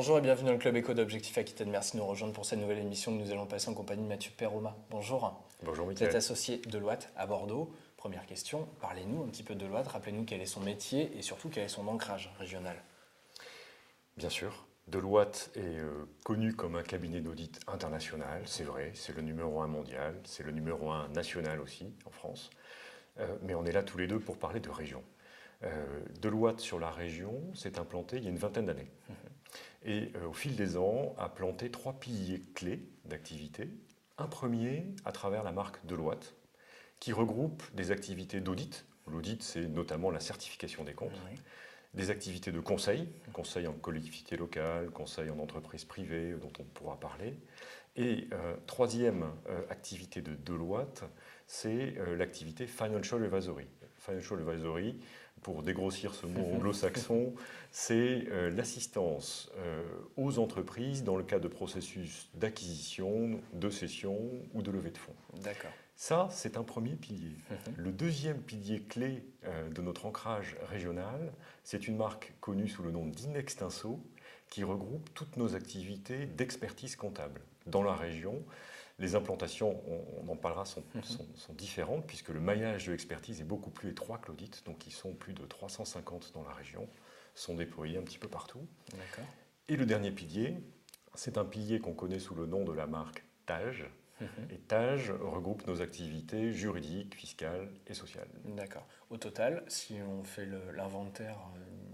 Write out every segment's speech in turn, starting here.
Bonjour et bienvenue dans le Club Éco d'Objectif Aquitaine. Merci de nous rejoindre pour cette nouvelle émission que nous allons passer en compagnie de Mathieu Perroma. Bonjour. Bonjour Vous êtes Mickaël. associé Deloitte à Bordeaux. Première question, parlez-nous un petit peu de Deloitte, rappelez-nous quel est son métier et surtout quel est son ancrage régional. Bien sûr, Deloitte est connu comme un cabinet d'audit international, c'est vrai, c'est le numéro un mondial, c'est le numéro un national aussi en France. Mais on est là tous les deux pour parler de région. Deloitte sur la région s'est implanté il y a une vingtaine d'années. Et au fil des ans a planté 3 piliers clés d'activité. Un premier à travers la marque Deloitte, qui regroupe des activités d'audit. L'audit, c'est notamment la certification des comptes. Oui. Des activités de conseil, conseil en collectivité locale, conseil en entreprise privée, dont on pourra parler. Et troisième activité de Deloitte, c'est l'activité Financial Advisory. Financial Advisory, pour dégrossir ce mot anglo-saxon, c'est l'assistance aux entreprises dans le cas de processus d'acquisition, de cession ou de levée de fonds. D'accord. Ça, c'est un premier pilier. Le deuxième pilier clé de notre ancrage régional, c'est une marque connue sous le nom d'Inextinso qui regroupe toutes nos activités d'expertise comptable. Dans la région, les implantations, on en parlera, sont différentes puisque le maillage de l'expertise est beaucoup plus étroit que l'audit. Donc ils sont plus de 350 dans la région, sont déployés un petit peu partout. D'accord. Et le dernier pilier, c'est un pilier qu'on connaît sous le nom de la marque TAGE. Et TAGE regroupe nos activités juridiques, fiscales et sociales. D'accord. Au total, si on fait l'inventaire,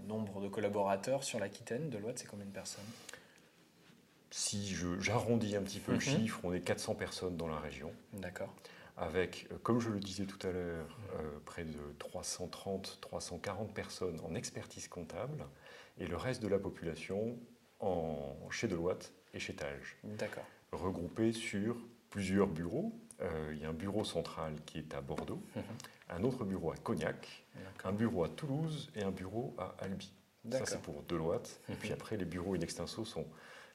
nombre de collaborateurs sur l'Aquitaine, Deloitte, c'est combien de personnes? Si j'arrondis un petit peu le chiffre, on est 400 personnes dans la région, D'accord. avec, comme je le disais tout à l'heure, près de 330, 340 personnes en expertise comptable, et le reste de la population chez Deloitte et chez TAGE, D'accord. regroupés sur plusieurs bureaux. Il y a un bureau central qui est à Bordeaux, un autre bureau à Cognac, un bureau à Toulouse et un bureau à Albi. Ça, c'est pour Deloitte. Et puis après, les bureaux Inextinso sont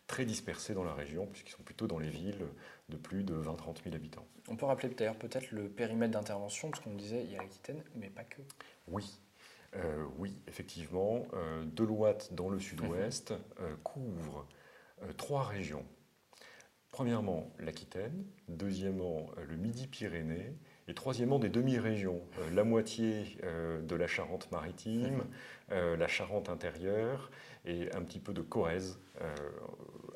très dispersés dans la région, puisqu'ils sont plutôt dans les villes de plus de 20-30 000 habitants. On peut rappeler d'ailleurs peut-être le périmètre d'intervention, parce qu'on disait il y a l'Aquitaine, mais pas que. Oui. Oui, effectivement, Deloitte dans le sud-ouest couvre 3 régions. Premièrement, l'Aquitaine, deuxièmement, le Midi-Pyrénées, et troisièmement, des demi-régions, la moitié de la Charente-Maritime, la Charente intérieure et un petit peu de Corrèze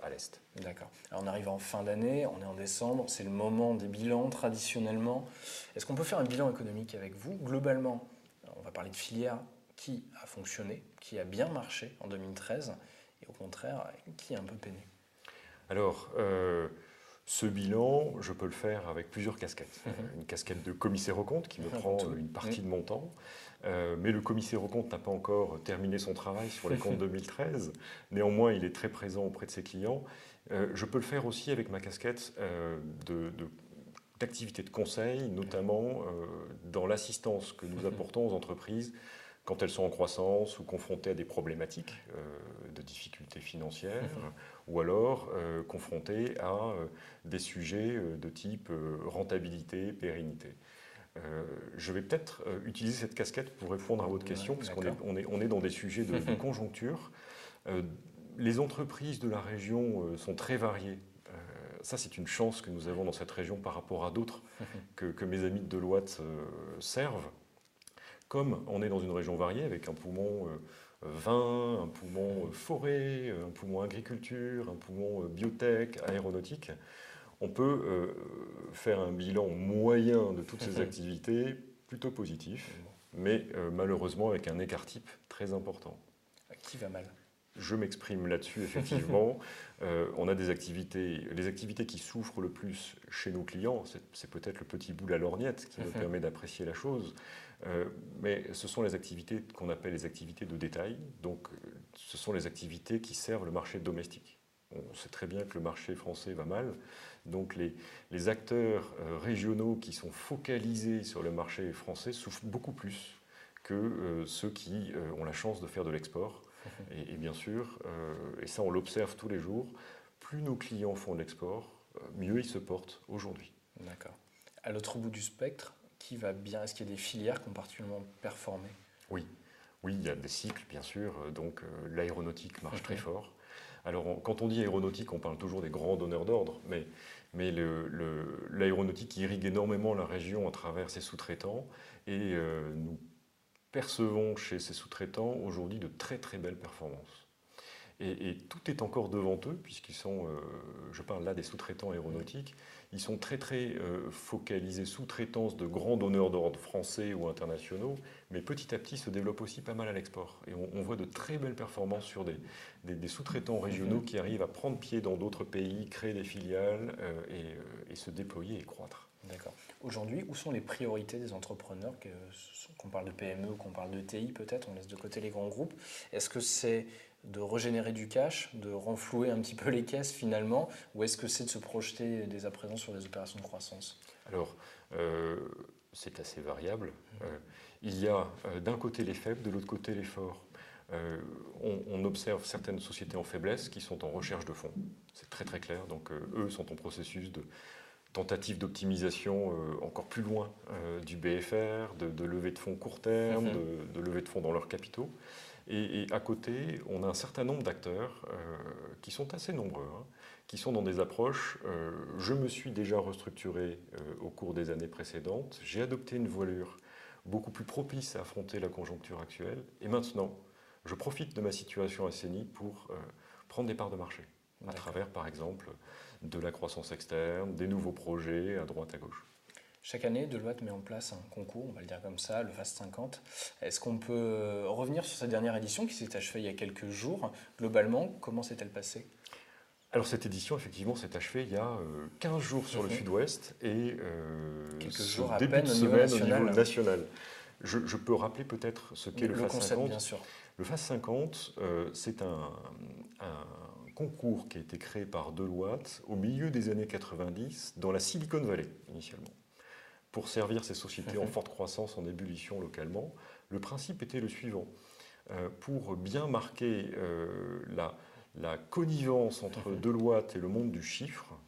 à l'est. D'accord. Alors on arrive en fin d'année, on est en décembre, c'est le moment des bilans traditionnellement. Est-ce qu'on peut faire un bilan économique avec vous? Globalement, on va parler de filière qui a fonctionné, qui a bien marché en 2013, et au contraire, qui a un peu peiné. Alors, ce bilan, je peux le faire avec plusieurs casquettes. Une casquette de commissaire aux comptes qui me prend une partie de mon temps, mais le commissaire aux comptes n'a pas encore terminé son travail sur les comptes 2013. Néanmoins, il est très présent auprès de ses clients. Je peux le faire aussi avec ma casquette d'activité de conseil, notamment dans l'assistance que nous apportons aux entreprises quand elles sont en croissance ou confrontées à des problématiques de difficultés financières, ou alors confrontées à des sujets de type rentabilité, pérennité. Je vais peut-être utiliser cette casquette pour répondre à votre question, puisqu'on est dans des sujets de conjoncture. Les entreprises de la région sont très variées. Ça, c'est une chance que nous avons dans cette région par rapport à d'autres que mes amis de Deloitte servent. Comme on est dans une région variée, avec un poumon vin, un poumon forêt, un poumon agriculture, un poumon biotech, aéronautique, on peut faire un bilan moyen de toutes ces activités, plutôt positif, mais malheureusement avec un écart type très important. Qui va mal? Je m'exprime là-dessus, effectivement. On a des activités, les activités qui souffrent le plus chez nos clients, c'est peut-être le petit bout de la lorgnette qui me permet d'apprécier la chose, mais ce sont les activités qu'on appelle les activités de détail, donc ce sont les activités qui servent le marché domestique. On sait très bien que le marché français va mal, donc les acteurs régionaux qui sont focalisés sur le marché français souffrent beaucoup plus que ceux qui ont la chance de faire de l'export. Et bien sûr, et ça on l'observe tous les jours, plus nos clients font de l'export, mieux ils se portent aujourd'hui. D'accord. À l'autre bout du spectre, qui va bien? Est-ce qu'il y a des filières qui ont particulièrement performé? Oui, il y a des cycles bien sûr, donc l'aéronautique marche très fort. Alors, quand on dit aéronautique, on parle toujours des grands donneurs d'ordre, mais l'aéronautique irrigue énormément la région à travers ses sous-traitants et nous percevons chez ces sous-traitants aujourd'hui de très très belles performances. Et tout est encore devant eux, puisqu'ils sont, je parle là des sous-traitants aéronautiques, ils sont très très focalisés sous-traitance de grands donneurs d'ordre français ou internationaux, mais petit à petit se développent aussi pas mal à l'export. Et on voit de très belles performances sur des sous-traitants régionaux qui arrivent à prendre pied dans d'autres pays, créer des filiales et se déployer et croître. D'accord. Aujourd'hui, où sont les priorités des entrepreneurs, qu'on parle de PME ou qu'on parle de TI peut-être, on laisse de côté les grands groupes. Est-ce que c'est de régénérer du cash, de renflouer un petit peu les caisses finalement, ou est-ce que c'est de se projeter dès à présent sur des opérations de croissance? Alors, c'est assez variable. Il y a d'un côté les faibles, de l'autre côté les forts. On observe certaines sociétés en faiblesse qui sont en recherche de fonds. C'est très très clair. Donc, eux sont en processus de tentative d'optimisation encore plus loin du BFR, de levée de fonds court terme, de levée de fonds dans leurs capitaux. Et à côté, on a un certain nombre d'acteurs qui sont assez nombreux, hein, qui sont dans des approches. Je me suis déjà restructuré au cours des années précédentes. J'ai adopté une voilure beaucoup plus propice à affronter la conjoncture actuelle. Et maintenant, je profite de ma situation à CENI pour prendre des parts de marché, à travers, par exemple, de la croissance externe, des nouveaux projets à droite, à gauche. Chaque année, Deloitte met en place un concours, on va le dire comme ça, le Fast 50. Est-ce qu'on peut revenir sur cette dernière édition qui s'est achevée il y a quelques jours? Globalement, comment s'est-elle passée? Alors cette édition, effectivement, s'est achevée il y a 15 jours sur le Sud-Ouest et quelques ce jours à début peine de au niveau semaine au national. niveau national. Je peux rappeler peut-être ce qu'est le Fast concept, 50. Bien sûr. Le Fast 50, c'est un concours qui a été créé par Deloitte au milieu des années 90 dans la Silicon Valley, initialement, pour servir ces sociétés en forte croissance, en ébullition localement. Le principe était le suivant. Pour bien marquer la connivence entre Deloitte et le monde du chiffre,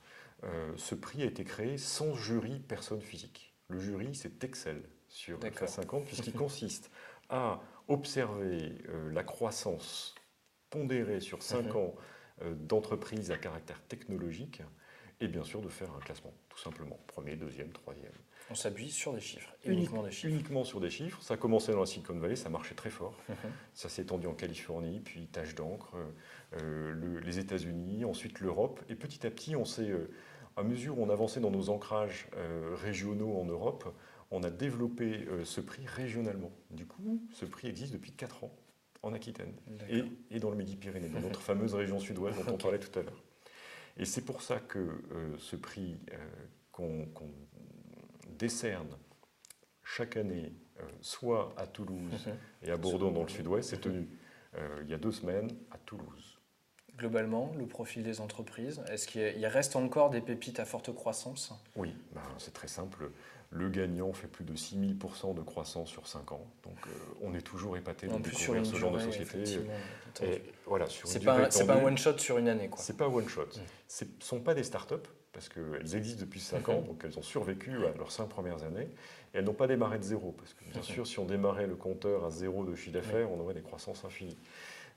ce prix a été créé sans jury personne physique. Le jury, c'est Excel sur le Fast 50, puisqu'il consiste à observer la croissance pondérée sur 5 ans d'entreprises à caractère technologique et bien sûr de faire un classement, tout simplement. Premier, deuxième, troisième. On s'appuie sur des chiffres, uniquement des chiffres. Uniquement sur des chiffres. Ça a commencé dans la Silicon Valley, ça marchait très fort. Ça s'est étendu en Californie, puis Tache d'encre, les États-Unis, ensuite l'Europe. Et petit à petit, à mesure où on avançait dans nos ancrages régionaux en Europe, on a développé ce prix régionalement. Du coup, ce prix existe depuis 4 ans en Aquitaine et dans le Midi-Pyrénées, dans notre fameuse région sud-ouest dont on parlait tout à l'heure. Et c'est pour ça que ce prix qu'on décerne chaque année, soit à Toulouse et à Bordeaux dans le sud-ouest, s'est tenu il y a 2 semaines à Toulouse. Globalement, le profil des entreprises, est-ce qu'il reste encore des pépites à forte croissance? Oui, c'est très simple. Le gagnant fait plus de 6000% de croissance sur 5 ans. Donc on est toujours épaté de découvrir ce genre de société. Et voilà, c'est pas un one-shot sur une année. C'est pas one-shot. Ce ne sont pas des startups, parce qu'elles existent depuis 5 ans, donc elles ont survécu à leurs 5 premières années. Et elles n'ont pas démarré de zéro, parce que bien sûr, si on démarrait le compteur à 0 de chiffre d'affaires, on aurait des croissances infinies.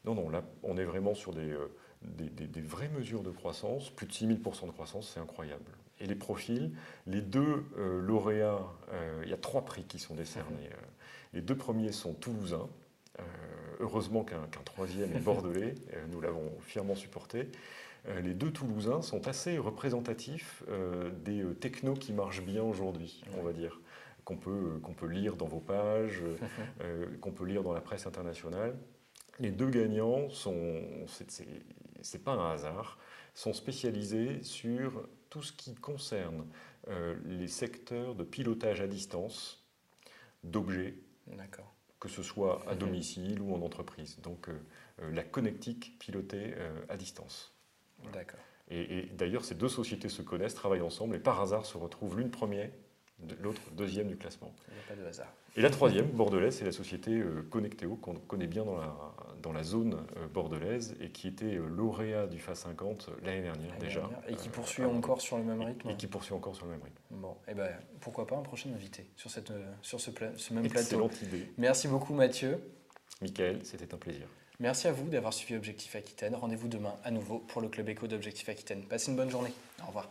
Non, là, on est vraiment sur des vraies mesures de croissance. Plus de 6000% de croissance, c'est incroyable. Et les profils, les 2 lauréats, il y a 3 prix qui sont décernés. Les 2 premiers sont toulousains. Heureusement qu'un 3e est bordelais, nous l'avons fièrement supporté. Les 2 toulousains sont assez représentatifs des technos qui marchent bien aujourd'hui, on va dire, qu'on peut lire dans vos pages, qu'on peut lire dans la presse internationale. Les 2 gagnants c'est pas un hasard, sont spécialisés sur tout ce qui concerne les secteurs de pilotage à distance d'objets, que ce soit à domicile ou en entreprise. Donc la connectique pilotée à distance. Voilà. D'accord. Et d'ailleurs, ces 2 sociétés se connaissent, travaillent ensemble et par hasard se retrouvent l'une première, l'autre deuxième du classement. Il n'y a pas de hasard. Et la 3e, bordelaise, c'est la société Connecteo, qu'on connaît bien dans la zone bordelaise et qui était lauréat du FAS 50 l'année dernière déjà. Et qui poursuit encore sur le même rythme. Et qui poursuit encore sur le même rythme. Bon, et ben pourquoi pas un prochain invité sur ce même plateau. Excellente idée. Merci beaucoup Mathieu. Michael, c'était un plaisir. Merci à vous d'avoir suivi Objectif Aquitaine. Rendez-vous demain à nouveau pour le Club Éco d'Objectif Aquitaine. Passez une bonne journée. Au revoir.